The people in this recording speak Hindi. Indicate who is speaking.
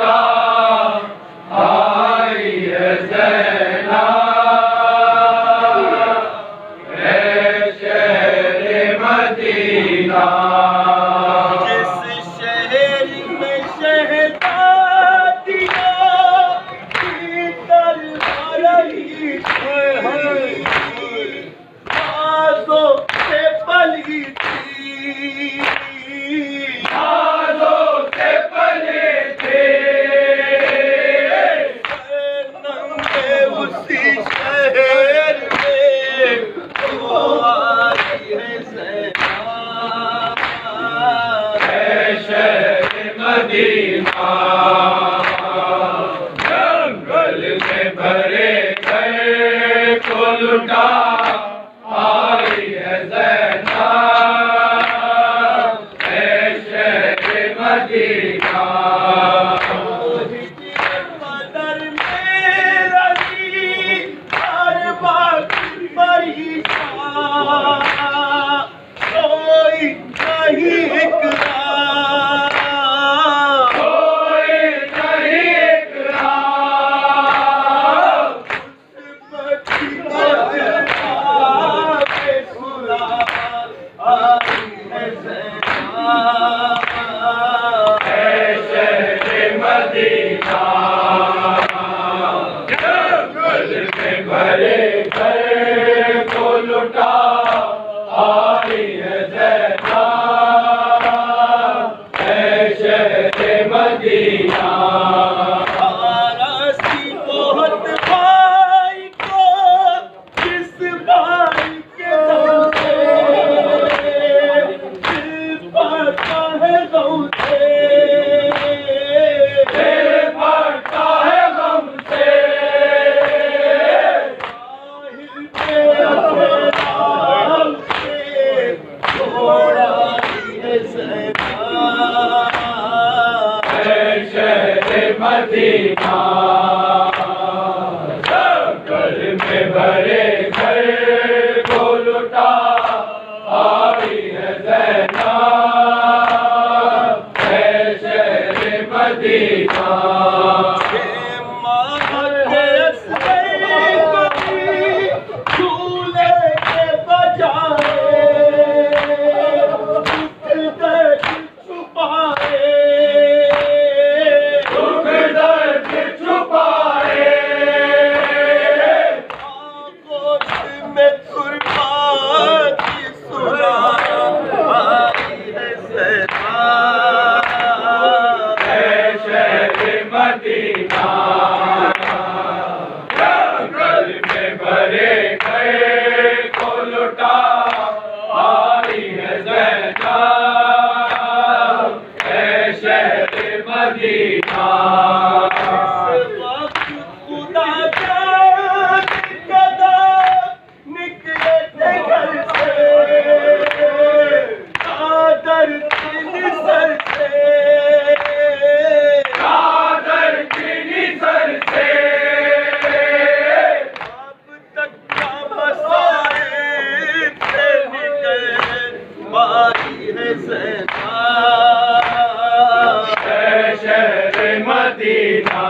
Speaker 1: लुटा आई है ज़ैनब है शहरे मदीना।
Speaker 2: जिस शहर में शहज़ादियाँ की तरवारी नाज़ों से पली थी,
Speaker 1: नाज़ों से पले थे
Speaker 2: नंगे उसी शहर में वो आई है ज़ैनब
Speaker 1: है शहरे मदीना। जंगल में भरे घर को लुटा आई है ज़ैनब है शहरे मदीना।
Speaker 2: मदर मेरा ही हर बात परेशान, कोई नहीं इकरार,
Speaker 1: कोई नहीं इकरार
Speaker 2: बच्ची के सुना आई है ज़ैनब
Speaker 1: है शहरे मदीना। जंगल में भरे घर को लुटा आई है ज़ैनब है शहरे मदीना।
Speaker 2: आरसी बहुत भाई को जिस भाई के दम से दिल भरता है गम से,
Speaker 1: दिल भरता है गम से
Speaker 2: साहिल के अपने नाम से छोड़ा है ज़ैनब
Speaker 1: है शहरे मदीना। जंगल में भरे घर को लुटा आई है ज़ैनब है शहरे मदीना। दुख दर्द छुपाए है शहरे मदीना। जंगल में भरे घर को लुटा आई है ज़ैनब है शहरे मदीना।
Speaker 2: खुदा जान कदम निकले थे घर से, चादर तेरी सर से,
Speaker 1: चादर की निसर से
Speaker 2: अब तक का मसाइब से निकल पाई है ज़ैनब
Speaker 1: है शहरे मदीना।